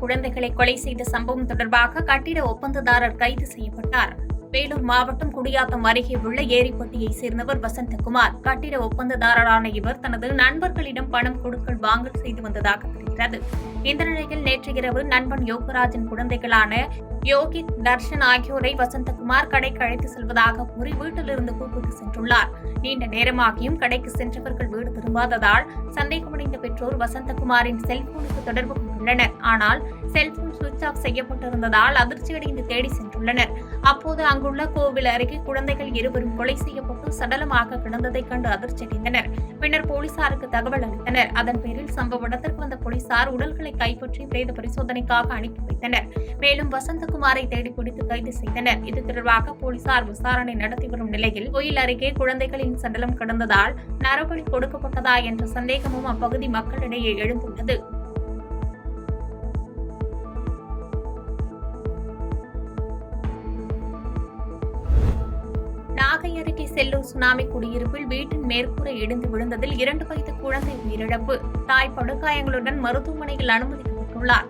குழந்தைகளை கொலை செய்த சம்பவம் தொடர்பாக கட்டிட ஒப்பந்ததாரர் கைது செய்யப்பட்டார். வேலூர் மாவட்டம் குடியாத்தம் அருகே உள்ள ஏரிப்பட்டியை சேர்ந்தவர் வசந்தகுமார். கட்டிட ஒப்பந்ததாரரான இவர் தனது நண்பர்களிடம் பணம் கொடுக்கல் வாங்கல் செய்து வந்ததாக தெரிகிறது. இந்த நிலையில் நேற்று இரவு நண்பன் யோகராஜன் குழந்தைகளான யோகித், தர்ஷன் ஆகியோரை வசந்தகுமார் கடைக்கு அழைத்து செல்வதாக கூறி வீட்டிலிருந்து கூப்பிட்டு சென்றுள்ளார். நீண்ட நேரமாகியும் கடைக்கு சென்றவர்கள் வீடு திரும்பாததால் சந்தேகமடைந்த பெற்றோர் வசந்தகுமாரின் செல்போனுக்கு தொடர்பு கொண்டுள்ளனர். ஆனால் செல்போன் சுவிட்ச் ஆஃப் செய்யப்பட்டிருந்ததால் அதிர்ச்சியடைந்து தேடி சென்றுள்ளனர். அப்போது அங்குள்ள கோவில் அருகே குழந்தைகள் இருவரும் கொலை செய்யப்பட்டு சடலமாக கிடந்ததைக் கண்டு அதிர்ச்சியடைந்தனர். பின்னர் போலீசாருக்கு தகவல் அளித்தனர். அதன் பேரில் சம்பவ இடத்திற்கு வந்த போலீசார் உடல்களை கைப்பற்றி பிரேத பரிசோதனைக்காக அனுப்பி வைத்தனர். மேலும் வசந்தகுமாரை தேடிப்பிடித்து கைது செய்தனர். இது தொடர்பாக போலீசார் விசாரணை நடத்தி வரும் நிலையில் கோயில் அருகே குழந்தைகளின் சடலம் கிடந்ததால் நரபலி கொடுக்கப்பட்டதா என்ற சந்தேகமும் அப்பகுதி மக்களிடையே எழுந்துள்ளது. நாகை அருகே செல்லூர் சுனாமி குடியிருப்பில் வீட்டின் மேற்கூரை இடிந்து விழுந்ததில் 2 வயது குழந்தை உயிரிழப்பு. தாய் படுகாயங்களுடன் மருத்துவமனையில் அனுமதிக்கப்பட்டுள்ளார்.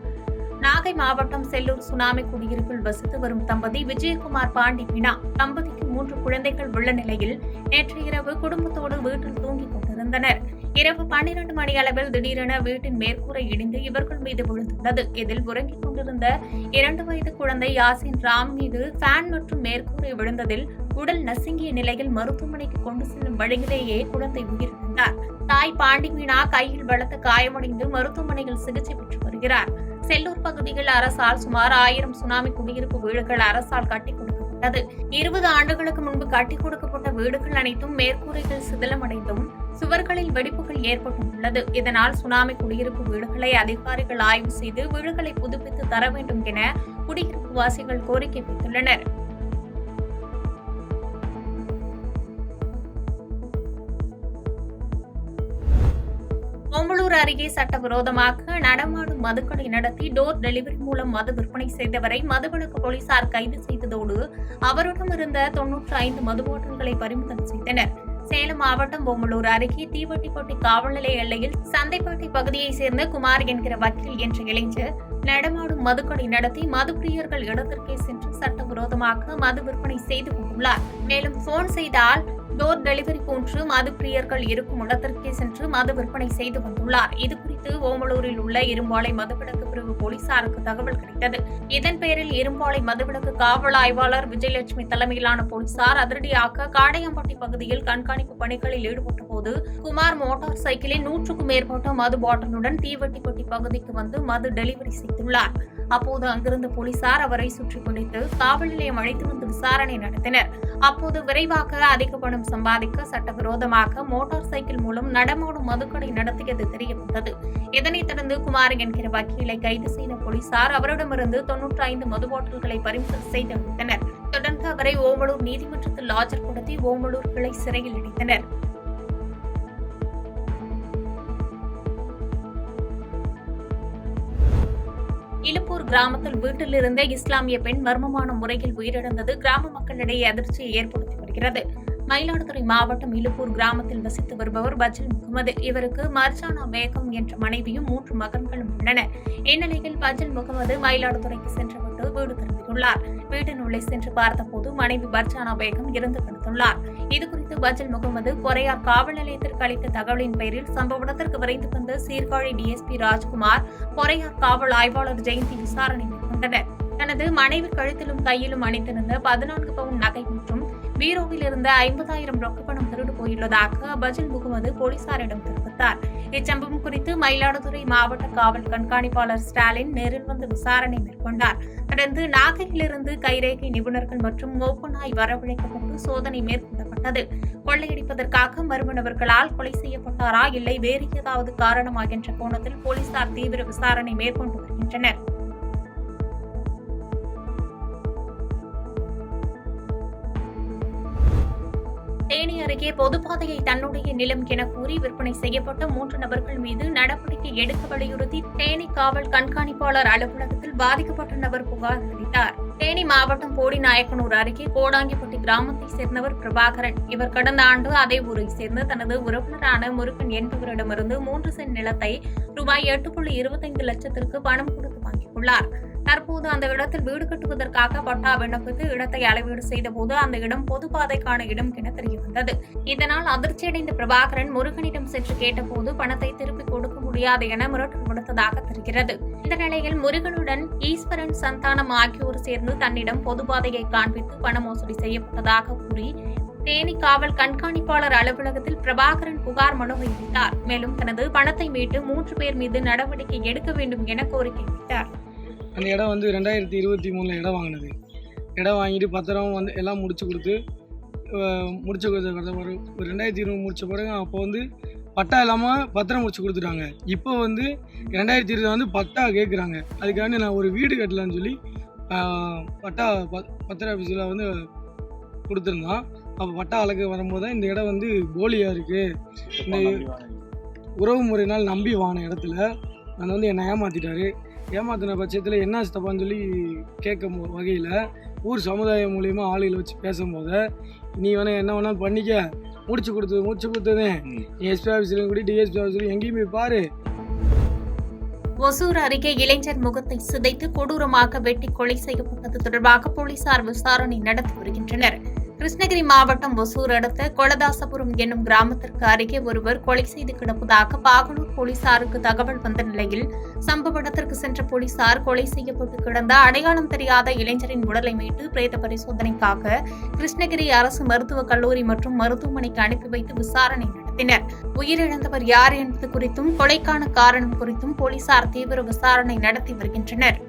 நாகை மாவட்டம் செல்லூர் சுனாமி குடியிருப்பில் வசித்து வரும் தம்பதி விஜயகுமார் பாண்டி மீனா. தம்பதிக்கு 3 குழந்தைகள் உள்ள நிலையில் நேற்று இரவு குடும்பத்தோடு வீட்டில் தூங்கிக் கொண்டிருந்தனர். இரவு 12 மணி அளவில் திடீரென வீட்டின் மேற்கூரை இடிந்து இவர்கள் மீது விழுந்துள்ளது. இதில் உறங்கிக் கொண்டிருந்த 2 வயது குழந்தை யாசின் ராம் மீது ஃபேன் மற்றும் மேற்கூரை விழுந்ததில் உடல் நசுங்கிய நிலையில் மருத்துவமனைக்கு கொண்டு செல்லும் வழியிலேயே குழந்தை உயிரிழந்தார். தாய் பாண்டி மீனா கையில் பலத்த காயமடைந்து மருத்துவமனையில் சிகிச்சை பெற்று வருகிறார். செல்லூர் பகுதியில் அரசால் சுமார் 1000 சுனாமி குடியிருப்பு வீடுகள் அரசால் கட்டிக் கொடுக்கப்பட்டது. 20 ஆண்டுகளுக்கு முன்பு கட்டிக் கொடுக்கப்பட்ட வீடுகள் அனைத்தும் மேற்கூரைகள் சிதிலமடைந்தும் சுவர்களில் வெடிப்புகள் ஏற்பட்டுள்ளது. இதனால் சுனாமி குடியிருப்பு வீடுகளை அதிகாரிகள் ஆய்வு செய்து வீடுகளை புதுப்பித்து தர வேண்டும் என குடியிருப்பு வாசிகள் கோரிக்கை வைத்துள்ளனர். ஓமலூர் அருகே சட்டவிரோதமாக நடமாடும் மதுக்கடை நடத்தி டோர் டெலிவரி மூலம் மது விற்பனை செய்தவரை மதுவிலக்கு போலீசார் கைது செய்ததோடு அவரிடம் இருந்த 95 மது பாட்டில்களை பறிமுதல் செய்தனர். சேலம் மாவட்டம் ஓமலூர் அருகே தீவட்டிப்பட்டி காவல் நிலைய எல்லையில் சந்தைப்பட்டி பகுதியைச் சேர்ந்த குமார் என்கிற வக்கீல் என்ற இளைஞர் நடமாடும் மதுக்கடை நடத்தி மது பிரியர்கள் இடத்திற்கே சென்று சட்டவிரோதமாக மது விற்பனை செய்து கொண்டுள்ளார். மேலும் போன் செய்தால் டோர் டெலிவரி போன்று மது பிரியர்கள் இருக்கும் இடத்திற்கே சென்று மது விற்பனை செய்து வந்துள்ளார். இதுகுறித்து ஓமலூரில் உள்ள இரும்பாலை மதுவிலக்கு பிரிவு போலீசாருக்கு தகவல் கிடைத்தது. இதன் பேரில் இரும்பாலை மதுவிலக்கு காவல் ஆய்வாளர் விஜயலட்சுமி தலைமையிலான போலீசார் அதிரடியாக காடையம்பட்டி பகுதியில் கண்காணிப்பு பணிகளில் ஈடுபட்ட போது குமார் மோட்டார் சைக்கிளில் 100க்கும் மேற்பட்ட மது பாட்டிலுடன் தீவட்டிப்பட்டி பகுதிக்கு வந்து மது டெலிவரி செய்துள்ளார். அப்போது அங்கிருந்த போலீசார் அவரை சுற்றி பிடித்து காவல் நிலையம் அழைத்து வந்து விசாரணை நடத்தினர். அப்போது விரைவாக அதிக பணம் சம்பாதிக்க சட்டவிரோதமாக மோட்டார் சைக்கிள் மூலம் நடமாடும் மதுக்கடை நடத்தியது தெரியவந்தது. இதனைத் தொடர்ந்து குமார் என்கிற வக்கீலை கைது செய்த போலீசார் அவரிடமிருந்து 95 மது பாட்டில்களை பறிமுதல் செய்து அளித்தனர். தொடர்ந்து அவரை ஓமலூர் நீதிமன்றத்தில் ஆஜர்படுத்தி ஓமலூர் கிளை சிறையில் அடைத்தனர். இலுப்பூர் கிராமத்தில் வீட்டில் இருந்த இஸ்லாமிய பெண் மர்மமான முறையில் உயிரிழந்தது கிராம மக்களிடையே அதிர்ச்சியை ஏற்படுத்தி வருகிறது. மயிலாடுதுறை மாவட்டம் இலுப்பூர் கிராமத்தில் வசித்து வருபவர் பஜல் முகமது. இவருக்கு மர்ஜானா பேகம் என்ற மனைவியும் 3 மகன்களும் உள்ளனர். இந்நிலையில் பஜல் முகமது மயிலாடுதுறைக்கு சென்றுவிட்டு வீடு திரும்பியுள்ளார். வீட்டின் உள்ளே சென்று பார்த்தபோது மனைவி மர்ஜானா பேகம் இறந்து கிடந்துள்ளார். இதுகுறித்து பஜல் முகமது பொறையார் காவல் நிலையத்திற்கு அளித்த தகவலின் பேரில் சம்பவ இடத்திற்கு விரைந்து வந்த சீர்காழி டிஎஸ்பி ராஜ்குமார், பொறையார் காவல் ஆய்வாளர் ஜெயந்தி விசாரணை மேற்கொண்டனர். தனது மனைவி கழுத்திலும் கையிலும் அணிந்திருந்த 14 பவுன் நகை மற்றும் பீரோவில் இருந்த 50,000 ரொக்க பணம் திருடு போயுள்ளதாக பஜல் முகமது போலீசாரிடம் தெரிவித்தார். இச்சம்பவம் குறித்து மயிலாடுதுறை மாவட்ட காவல் கண்காணிப்பாளர் ஸ்டாலின் நேரில் வந்து விசாரணை மேற்கொண்டார். தொடர்ந்து நாகையிலிருந்து கைரேகை நிபுணர்கள் மற்றும் மோப்பநாய் வரவழைக்கப்பட்டு சோதனை மேற்கொள்ளப்பட்டது. கொள்ளையடிப்பதற்காக மர்ம நபர்களால் கொலை செய்யப்பட்டாரா இல்லை வேறு ஏதாவது காரணமா என்ற கோணத்தில் போலீசார் தீவிர விசாரணை மேற்கொண்டு வருகின்றனர். தேனி அருகே பொதுப்பாதையை தன்னுடைய நிலம் என கூறி விற்பனை செய்யப்பட்ட 3 நபர்கள் மீது நடவடிக்கை எடுக்க வலியுறுத்தி தேனி காவல் கண்காணிப்பாளர் அலுவலகத்தில் பாதிக்கப்பட்ட நபர் புகார் அளித்தார். தேனி மாவட்டம் போடிநாயக்கனூர் அருகே கோடாங்கிப்பட்டி கிராமத்தை சேர்ந்தவர் பிரபாகரன். இவர் கடந்த ஆண்டு அதே ஊரை சேர்ந்து தனது உறவினரான முருகன் என்பவரிடமிருந்து 3 சென்ட் நிலத்தை ரூபாய் 8.25 லட்சத்திற்கு பணம் கொடுத்து வாங்கியுள்ளார். தற்போது அந்த இடத்தில் வீடு கட்டுவதற்காக பட்டா விண்ணப்பித்து இடத்தை அளவீடு செய்தபோது அந்த இடம் பொதுப்பாதைக்கான இடம் என தெரியவந்தது. இதனால் அதிர்ச்சியடைந்த பிரபாகரன் முருகனிடம் சென்று கேட்டபோது பணத்தை திருப்பிக் கொடுக்க முடியாது என மிரட்டல் விடுத்ததாக தெரிகிறது. இந்த நிலையில் முருகனுடன் ஈஸ்வரன், சந்தானம் ஆகியோர் சேர்ந்து தன்னிடம் பொதுப்பாதையை காண்பித்து பண மோசடி செய்யப்பட்டதாக கூறி தேனி காவல் கண்காணிப்பாளர் அலுவலகத்தில் பிரபாகரன் புகார் மனுவை அளித்தார். மேலும் தனது பணத்தை மீட்டு 3 பேர் மீது நடவடிக்கை எடுக்க வேண்டும் என கோரிக்கை வைத்தார். அந்த இடம் 2023 இடம் வாங்கினது. இடம் வாங்கிட்டு பத்திரம் எல்லாம் முடிச்சு கொடுத்து ஒரு 2020 முடிச்ச பிறகு அப்போ பட்டா இல்லாமல் பத்திரம் முடிச்சு கொடுத்துட்டாங்க. இப்போ 2020 பட்டா கேட்குறாங்க. அதுக்காண்டி நான் ஒரு வீடு கட்டலான்னு சொல்லி பத்திர ஆஃபீஸில் கொடுத்துருந்தான். அப்போ பட்டா அளக்க வரும்போது தான் இந்த இடம் போலியாக இருக்குது, இந்த உறவு முறையினால் நம்பி வாங்கின இடத்துல நான் என்னை ஏமாற்றிட்டாரு. ஏமாத்தின பட்சத்தில் என்ன தப்பான்னு சொல்லி கேட்கும் வகையில் ஊர் சமுதாயம் மூலியமாக ஆளுகளை வச்சு பேசும்போது நீ என்ன வேணாலும் பண்ணிக்க, முடிச்சு கொடுத்ததே எஸ்பி ஆஃபீஸ்லையும் கூட டிஎஸ்பி ஆஃபீஸ்லையும் எங்கேயும் போய் பாரு. ஒசூர் அருகே இளைஞர் முகத்தை சிதைத்து கொடூரமாக வெட்டி கொலை செய்யப்பட்டது தொடர்பாக போலீசார் விசாரணை நடத்தி வருகின்றனர். கிருஷ்ணகிரி மாவட்டம் ஒசூர் அடுத்த கொலதாசபுரம் என்னும் கிராமத்திற்கு அருகே ஒருவர் கொலை செய்து கிடப்பதாக பாகனூர் போலீசாருக்கு தகவல் வந்த நிலையில் சம்பவ இடத்திற்கு சென்ற போலீசார் கொலை செய்யப்பட்டு கிடந்த அடையாளம் தெரியாத இளைஞரின் உடலை மீட்டு பிரேத பரிசோதனைக்காக கிருஷ்ணகிரி அரசு மருத்துவக் கல்லூரி மற்றும் மருத்துவமனைக்கு அனுப்பி வைத்து விசாரணை நடத்தினர். உயிரிழந்தவர் யார் என்பது குறித்தும் கொலைக்கான காரணம் குறித்தும் போலீசார் தீவிர விசாரணை நடத்தி வருகின்றனர்.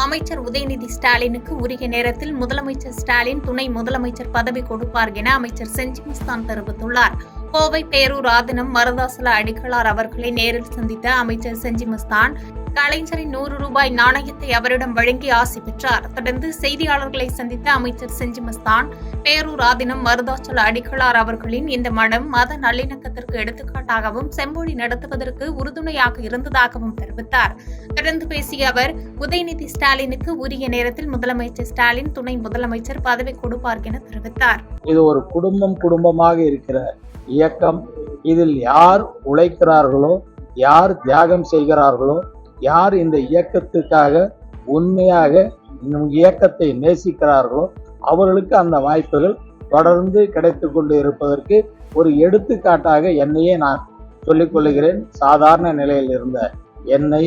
அமைச்சர் உதயநிதி ஸ்டாலினுக்கு உரிய நேரத்தில் முதலமைச்சர் ஸ்டாலின் துணை முதலமைச்சர் பதவி கொடுப்பார் என அமைச்சர் செஞ்சி மஸ்தான் தெரிவித்துள்ளார். கோவை பேரூர் ஆதீனம் மருதாசல அடிகளார் அவர்களை நேரில் சந்தித்த அமைச்சர் செஞ்சி மஸ்தான் கலைஞரின் 100 ரூபாய் நாணயத்தை அவரிடம் வழங்கி ஆசி பெற்றார். தொடர்ந்து செய்தியாளர்களை சந்தித்த அமைச்சர் செஞ்சி மஸ்தான் பேரூர் ஆதீனம் மருதாசல அடிகளார் அவர்களின் இந்த மடம் மத நல்லிணக்கத்திற்கு எடுத்துக்காட்டாகவும் செம்மொழி நடத்துவதற்கு உறுதுணையாக இருந்ததாகவும் தெரிவித்தார். தொடர்ந்து பேசிய அவர் உதயநிதி ஸ்டாலினுக்கு உரிய நேரத்தில் முதலமைச்சர் ஸ்டாலின் துணை முதலமைச்சர் பதவி கொடுப்பார் என தெரிவித்தார். இது ஒரு குடும்பமாக இருக்கிற இயக்கம். இதில் யார் உழைக்கிறார்களோ, யார் தியாகம் செய்கிறார்களோ, யார் இந்த இயக்கத்துக்காக உண்மையாக இயக்கத்தை நேசிக்கிறார்களோ அவர்களுக்கு அந்த வாய்ப்புகள் தொடர்ந்து கிடைத்து கொண்டு இருப்பதற்கு ஒரு எடுத்துக்காட்டாக என்னையே நான் சொல்லிக் கொள்கிறேன். சாதாரண நிலையில் இருந்த என்னை,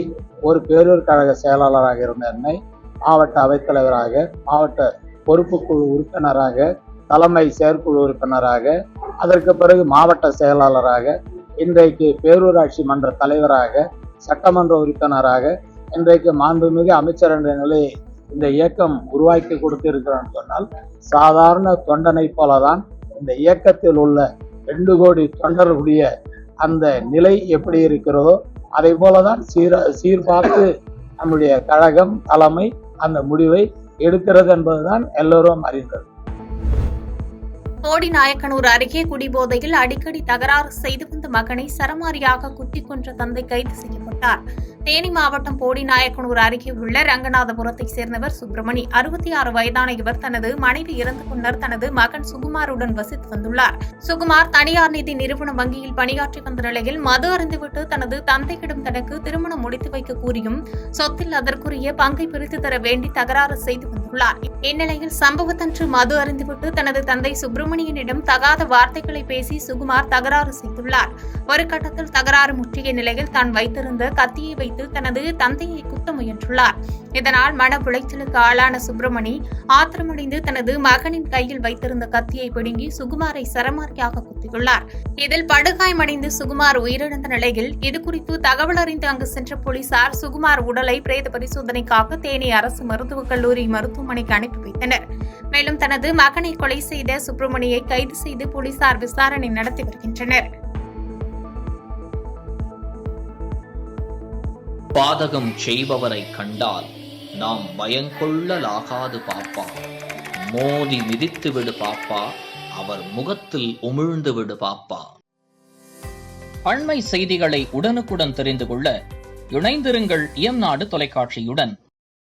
ஒரு பேரூர் கழக செயலாளராக இருந்த என்னை மாவட்ட அவைத்தலைவராக, மாவட்ட பொறுப்புக்குழு உறுப்பினராக, தலைமை செயற்குழு உறுப்பினராக, அதற்கு பிறகு மாவட்ட செயலாளராக, இன்றைக்கு பேரூராட்சி மன்ற தலைவராக, சட்டமன்ற உறுப்பினராக, இன்றைக்கு மாண்புமிகு அமைச்சர் என்ற நிலையை இந்த இயக்கம் உருவாக்கி கொடுத்திருக்கிறான்னு சொன்னால் சாதாரண தொண்டனை போலதான் இந்த இயக்கத்தில் உள்ள 2 கோடி தொண்டர்களுடைய அந்த நிலை எப்படி இருக்கிறதோ அதை போலதான் சீர்பார்த்து நம்முடைய கழகம் தலைமை அந்த முடிவை எடுக்கிறது என்பதுதான் எல்லோரும் அறிந்தது. போடிநாயக்கனூர் அருகே குடிபோதையில் அடிக்கடி தகராறு செய்து வந்த மகனை சரமாரியாக குத்திக் கொன்ற தந்தை கைது செய்யப்பட்டார். தேனி மாவட்டம் போடிநாயக்கனூர் அருகே உள்ள ரங்கநாதபுரத்தைச் சேர்ந்தவர் சுப்பிரமணி. 66 வயதான இவர் தனது மனைவி இறந்த பின்னர் தனது மகன் சுகுமாருடன் வசித்து வந்துள்ளார். சுகுமார் தனியார் நிதி நிறுவன வங்கியில் பணியாற்றி வந்த நிலையில் மது அருந்துவிட்டு தனது தந்தையிடம் தனக்கு திருமணம் முடித்து வைக்க கூறியும் சொத்தில் அதற்குரிய பங்கை பிரித்து தர வேண்டி தகராறு செய்து வந்துள்ளார். இந்நிலையில் சம்பவத்தன்று மது அருந்துவிட்டு தனது தந்தை சுப்பிரமணியனிடம் தகாத வார்த்தைகளை பேசி சுகுமார் தகராறு செய்துள்ளார். ஒரு கட்டத்தில் தகராறு முற்றிய நிலையில் தான் வைத்திருந்த கத்தியை வைத்து தனது தந்தையை குத்த முயன்றுள்ளார். இதனால் மன உளைச்சலுக்கு ஆளான சுப்பிரமணி ஆத்திரமடைந்து தனது மகனின் கையில் வைத்திருந்த கத்தியை பிடுங்கி சுகுமாரை சரமாரியாக குத்தியுள்ளார். இதில் படுகாயமடைந்து சுகுமார் உயிரிழந்த நிலையில் இதுகுறித்து தகவல் அறிந்து அங்கு சென்ற போலீசார் சுகுமார் உடலை பிரேத பரிசோதனைக்காக தேனி அரசு மருத்துவக் கல்லூரி மருத்துவமனைக்கு அனுப்பி வைத்தனர். மேலும் தனது மகனை கொலை செய்த சுப்பிரமணியை கைது செய்து போலீசார் விசாரணை நடத்தி வருகின்றனர். பாதகம் செய்பவரை கண்டால் நாம் பயங்கொள்ளலாகாது பாப்பா, மோதி மிதித்து விடு பாப்பா, அவர் முகத்தில் உமிழ்ந்து விடு பாப்பா. அண்மை செய்திகளை உடனுக்குடன் தெரிந்து கொள்ள இணைந்திருங்கள் இயம்நாடு தொலைக்காட்சியுடன்.